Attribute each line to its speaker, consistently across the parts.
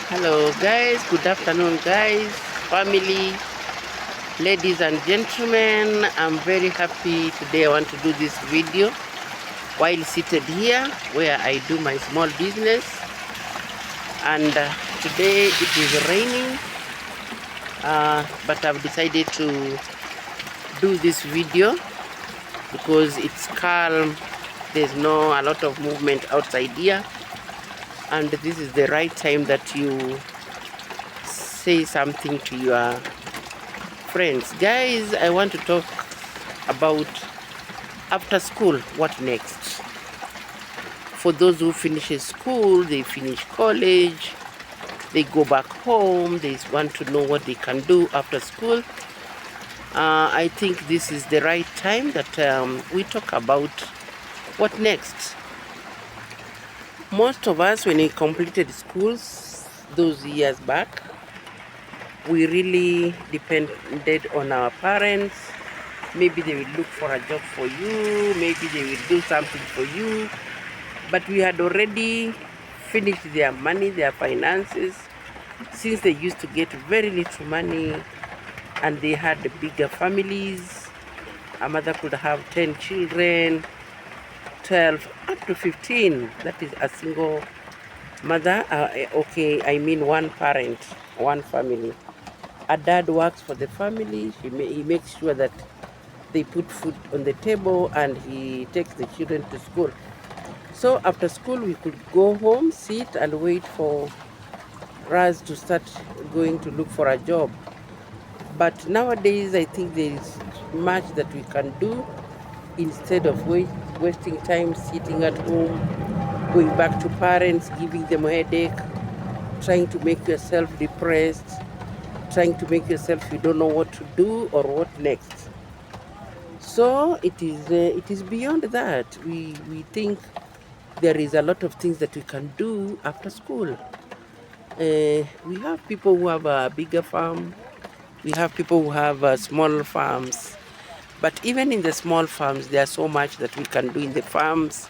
Speaker 1: Hello guys, good afternoon guys, family, ladies and gentlemen. I'm very happy today. I want to do this video while seated here where I do my small business, and today it is raining, but I've decided to do this video because it's calm. There's no a lot of movement outside here, and this is the right time that you say something to your friends. Guys, I want to talk about after school, what next. For those who finishes school, they finish college, they go back home, they want to know what they can do after school. I think this is the right time that we talk about what next. Most of us, when we completed schools those years back, we really depended on our parents. Maybe they will look for a job for you, maybe they will do something for you, but we had already finished their money, their finances, since they used to get very little money and they had bigger families. A mother could have 10 children, 12 up to 15. That is a single mother. Okay, I mean one parent, one family. A dad works for the family. He makes sure that they put food on the table, and he takes the children to school. So after school, we could go home, sit and wait for us to start going to look for a job. But nowadays, I think there is much that we can do instead of wasting time sitting at home, going back to parents, giving them a headache, trying to make yourself depressed, trying to make yourself you don't know what to do or what next. So it is beyond that. We think there is a lot of things that we can do after school. We have people who have a bigger farm. We have people who have small farms. But even in the small farms, there's so much that we can do in the farms.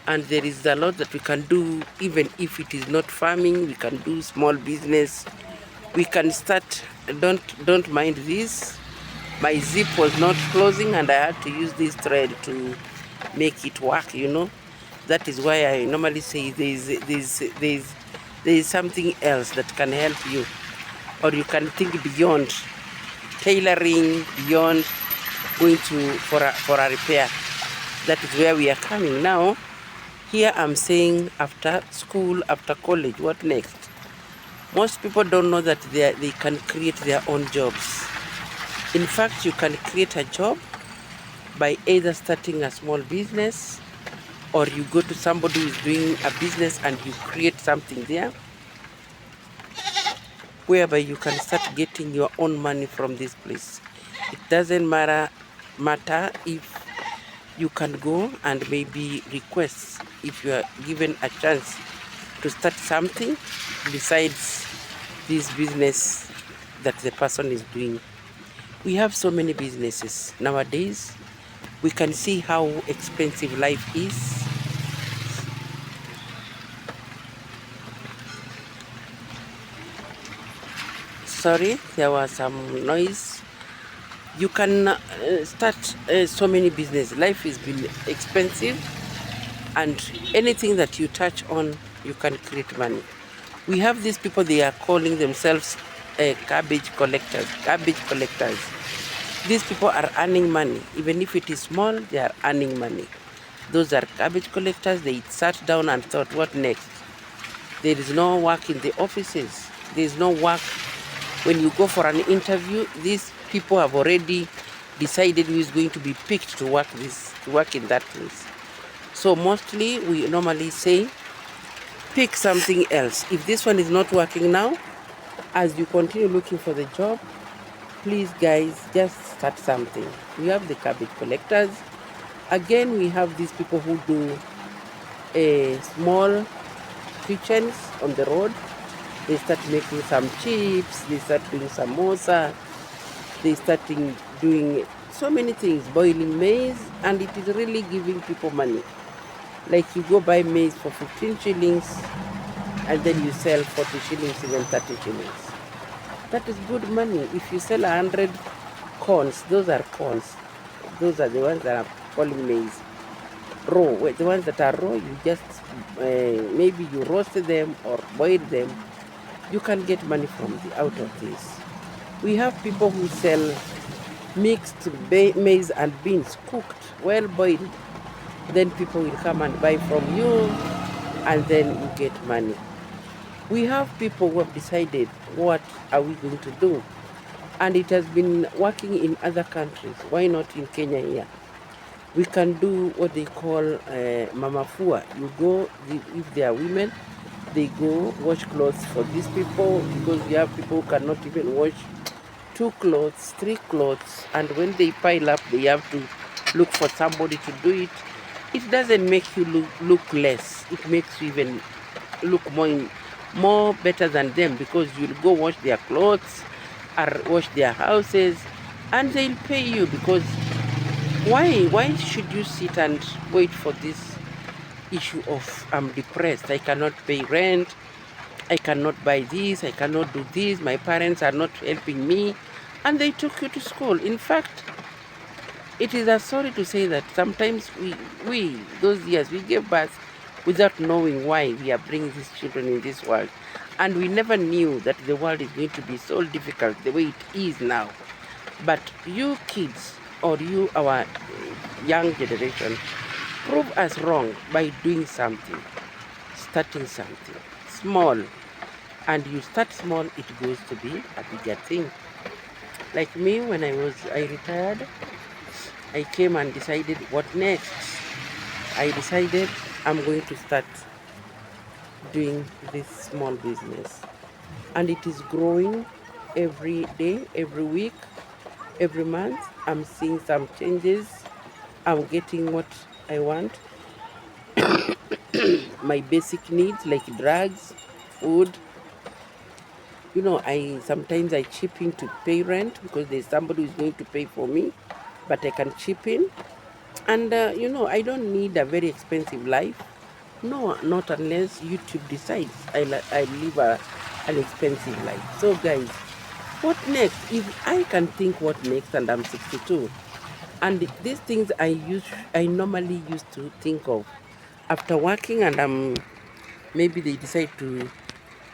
Speaker 1: And there is a lot that we can do even if it is not farming. We can do small business. We can start, don't mind this. My zip was not closing and I had to use this thread to make it work, you know. That is why I normally say there is something else that can help you, or you can think beyond tailoring, beyond going to for a repair. That is where we are coming now. Here I'm saying after school, after college, what next? Most people don't know that they can create their own jobs. In fact, you can create a job by either starting a small business, or you go to somebody who is doing a business and you create something there, whereby you can start getting your own money from this place. It doesn't matter if you can go and maybe request if you are given a chance to start something besides this business that the person is doing. We have so many businesses nowadays. We can see how expensive life is. Sorry, there was some noise. You can start so many business. Life has been expensive, and anything that you touch on, you can create money. We have these people, they are calling themselves garbage collectors. These people are earning money. Even if it is small, they are earning money. Those are garbage collectors. They sat down and thought, what next? There is no work in the offices. There is no work. When you go for an interview, these people have already decided who is going to be picked to work in that place. So mostly we normally say, pick something else. If this one is not working now, as you continue looking for the job, please guys, just start something. We have the garbage collectors. Again, we have these people who do small kitchens on the road. They start making some chips, they start doing samosa, they start doing so many things, boiling maize, and it is really giving people money. Like you go buy maize for 15 shillings and then you sell 40 shillings, even 30 shillings. That is good money. If you sell 100 corns, those are corns. Those are the ones that are calling maize. Raw, the ones that are raw, you just, maybe you roast them or boil them. You can get money out of this. We have people who sell mixed maize and beans, cooked, well boiled. Then people will come and buy from you, and then you get money. We have people who have decided, what are we going to do? And it has been working in other countries. Why not in Kenya here? We can do what they call mama fua. You go, if they are women, they go wash clothes for these people, because we have people who cannot even wash 2 clothes, 3 clothes, and when they pile up, they have to look for somebody to do it. It doesn't make you look less. It makes you even look more better than them, because you'll go wash their clothes or wash their houses, and they'll pay you. Because why should you sit and wait for this issue of I'm depressed, I cannot pay rent, I cannot buy this, I cannot do this, my parents are not helping me, and they took you to school. In fact, it is a sorry to say that sometimes we those years, we gave birth without knowing why we are bringing these children in this world. And we never knew that the world is going to be so difficult the way it is now. But you kids, or you, our young generation, prove us wrong by doing something, starting something small. And you start small, it goes to be a bigger thing. Like me, when I retired, I came and decided, what next? I decided I'm going to start doing this small business. And it is growing every day, every week, every month. I'm seeing some changes. I'm getting what I want. My basic needs like drugs, food. You know, sometimes I chip in to pay rent, because there's somebody who's going to pay for me, but I can chip in. And you know, I don't need a very expensive life. No, not unless YouTube decides I live an expensive life. So guys, what next? If I can think what next, and I'm 62, and these things I normally used to think of after working, and maybe they decide to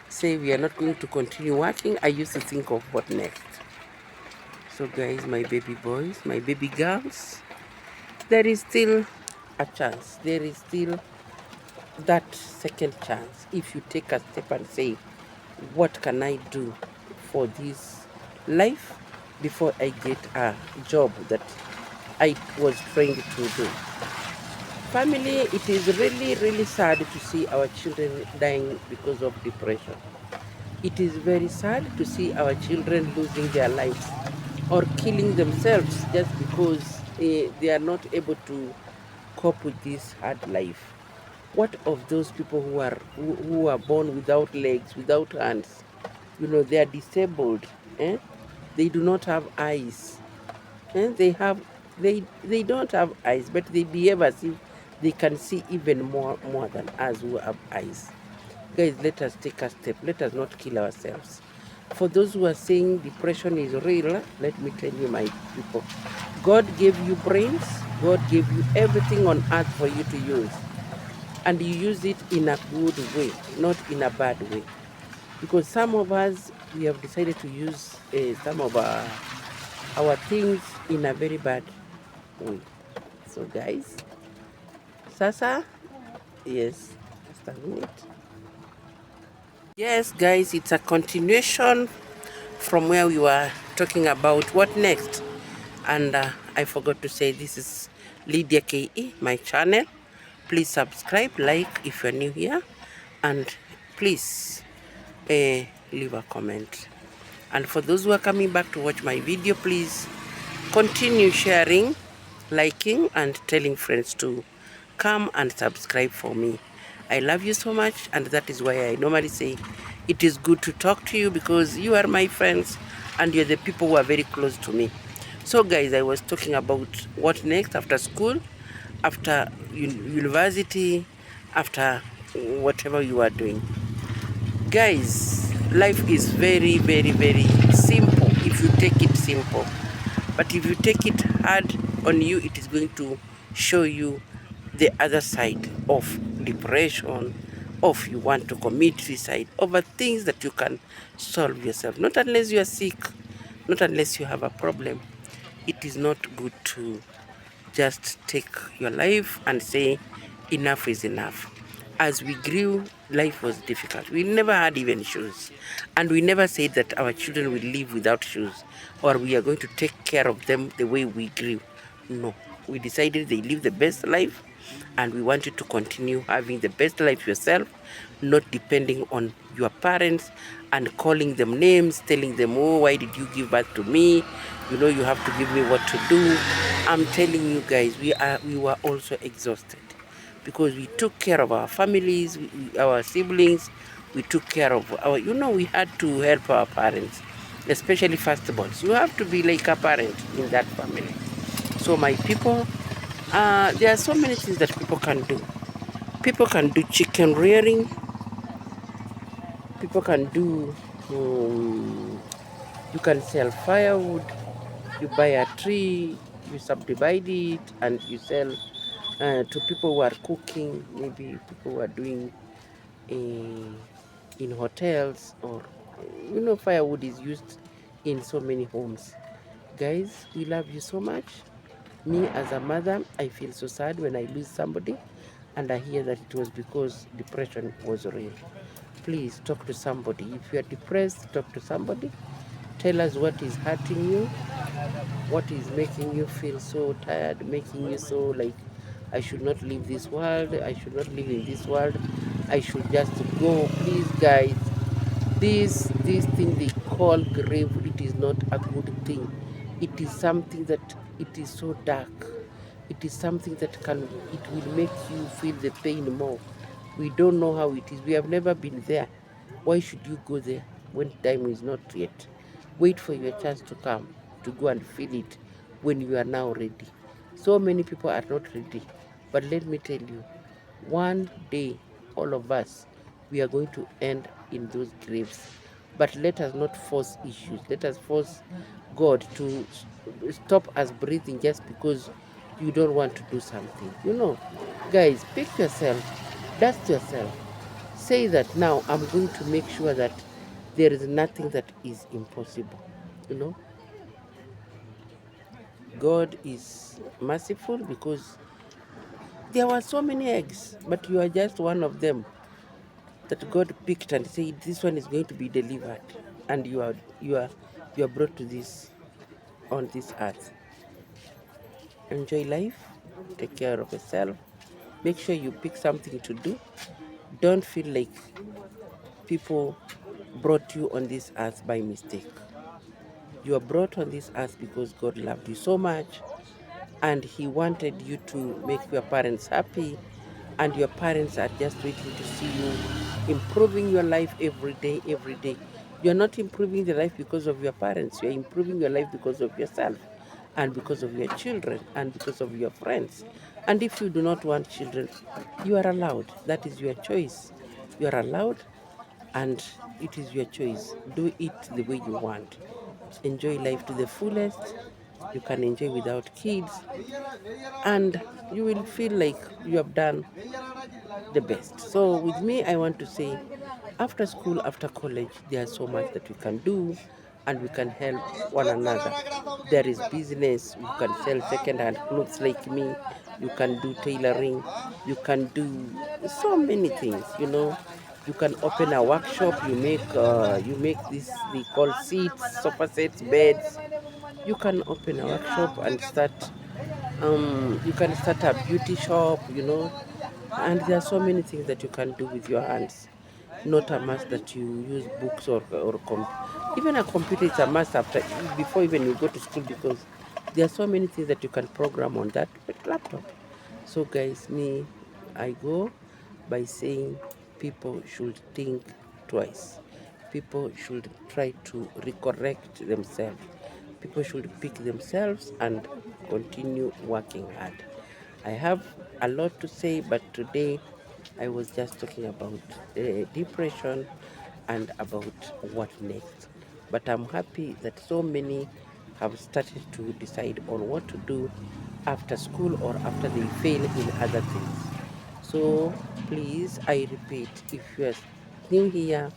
Speaker 1: say we are not going to continue working, I used to think of what next. So guys, my baby boys, my baby girls, there is still a chance. There is still that second chance. If you take a step and say, what can I do for this life before I get a job that I was trained to do? Family, it is really, really sad to see our children dying because of depression. It is very sad to see our children losing their lives or killing themselves just because they are not able to cope with this hard life. What of those people who are born without legs, without hands? You know, they are disabled. Eh? They do not have eyes. Eh? They don't have eyes, but they behave as if they can see even more than us who have eyes. Guys, let us take a step. Let us not kill ourselves. For those who are saying depression is real, let me tell you, my people, God gave you brains. God gave you everything on earth for you to use. And you use it in a good way, not in a bad way. Because some of us, we have decided to use some of our things in a very bad way. So guys, Sasa, yes, just a minute. Yes, guys, it's a continuation from where we were talking about what next. And I forgot to say, this is Lydia KE, my channel. Please subscribe, like if you're new here, and please leave a comment. And for those who are coming back to watch my video, please continue sharing, liking, and telling friends to come and subscribe for me. I love you so much, and that is why I normally say it is good to talk to you, because you are my friends and you're the people who are very close to me. So guys, I was talking about what next after school, after university, after whatever you are doing. Guys, life is very, very, very simple if you take it simple. But if you take it hard on you, it is going to show you the other side of depression, of you want to commit suicide, over things that you can solve yourself. Not unless you are sick, not unless you have a problem. It is not good to just take your life and say enough is enough. As we grew, life was difficult. We never had even shoes, and we never said that our children will live without shoes, or we are going to take care of them the way we grew. No, we decided they live the best life, and we wanted to continue having the best life yourself, not depending on your parents and calling them names, telling them, oh, why did you give birth to me? You know, you have to give me what to do. I'm telling you guys, we were also exhausted because we took care of our families, our siblings, we took care of our, you know, we had to help our parents, especially firstborns. You have to be like a parent in that family. So my people, there are so many things that people can do. People can do chicken rearing. People can do, you can sell firewood. You buy a tree, you subdivide it, and you sell to people who are cooking, maybe people who are doing in hotels, or you know, firewood is used in so many homes. Guys, we love you so much. Me as a mother, I feel so sad when I lose somebody and I hear that it was because depression was real. Please talk to somebody. If you are depressed, talk to somebody. Tell us what is hurting you, what is making you feel so tired, making you so like, I should not leave this world, I should not live in this world, I should just go. Please guys, this thing they call grave, it is not a good thing. It is something that, it is so dark. It is something that it will make you feel the pain more. We don't know how it is. We have never been there. Why should you go there when time is not yet? Wait for your chance to come, to go and feel it when you are now ready. So many people are not ready. But let me tell you, one day, all of us, we are going to end in those graves. But let us not force issues. Let us force God to stop us breathing just because you don't want to do something. You know, guys, pick yourself, dust yourself. Say that now I'm going to make sure that there is nothing that is impossible. You know, God is merciful because there were so many eggs, but you are just one of them that God picked and said, this one is going to be delivered, and you are brought to this, on this earth. Enjoy life, take care of yourself, make sure you pick something to do. Don't feel like people brought you on this earth by mistake. You are brought on this earth because God loved you so much, and He wanted you to make your parents happy, and your parents are just waiting to see you improving your life every day, every day. You're not improving the life because of your parents, you're improving your life because of yourself, and because of your children, and because of your friends. And if you do not want children, you are allowed. That is your choice. You are allowed, and it is your choice. Do it the way you want. Enjoy life to the fullest. You can enjoy without kids, and you will feel like you have done the best. So with me, I want to say, after school, after college, there's so much that we can do, and we can help one another. There is business. You can sell second-hand clothes like me. You can do tailoring. You can do so many things. You know, you can open a workshop. You make this, they call seats, sofa sets, beds. You can open a workshop and start, you can start a beauty shop, you know, and there are so many things that you can do with your hands. Not a must that you use books, or even a computer is a must after, before even you go to school, because there are so many things that you can program on that laptop. So guys, me, I go by saying people should think twice. People should try to recorrect themselves. People should pick themselves and continue working hard. I have a lot to say, but today I was just talking about depression and about what next. But I'm happy that so many have started to decide on what to do after school or after they fail in other things. So please, I repeat, if you are new here,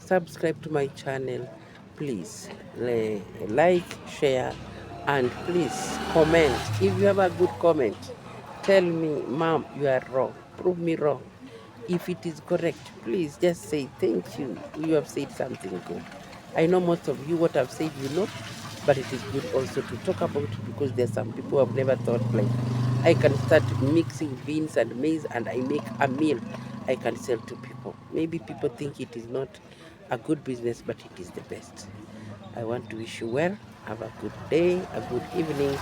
Speaker 1: subscribe to my channel. Please like, share, and please comment. If you have a good comment, tell me, Mom, you are wrong. Prove me wrong. If it is correct, please just say thank you. You have said something good. I know most of you what I've said, but it is good also to talk about it because there are some people who have never thought like I can start mixing beans and maize and I make a meal I can sell to people. Maybe people think it is not a good business, but it is the best. I want to wish you well. Have a good day, a good evening,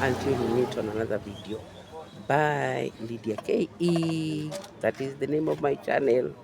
Speaker 1: until we meet on another video. Bye. Lydia KE. That is the name of my channel.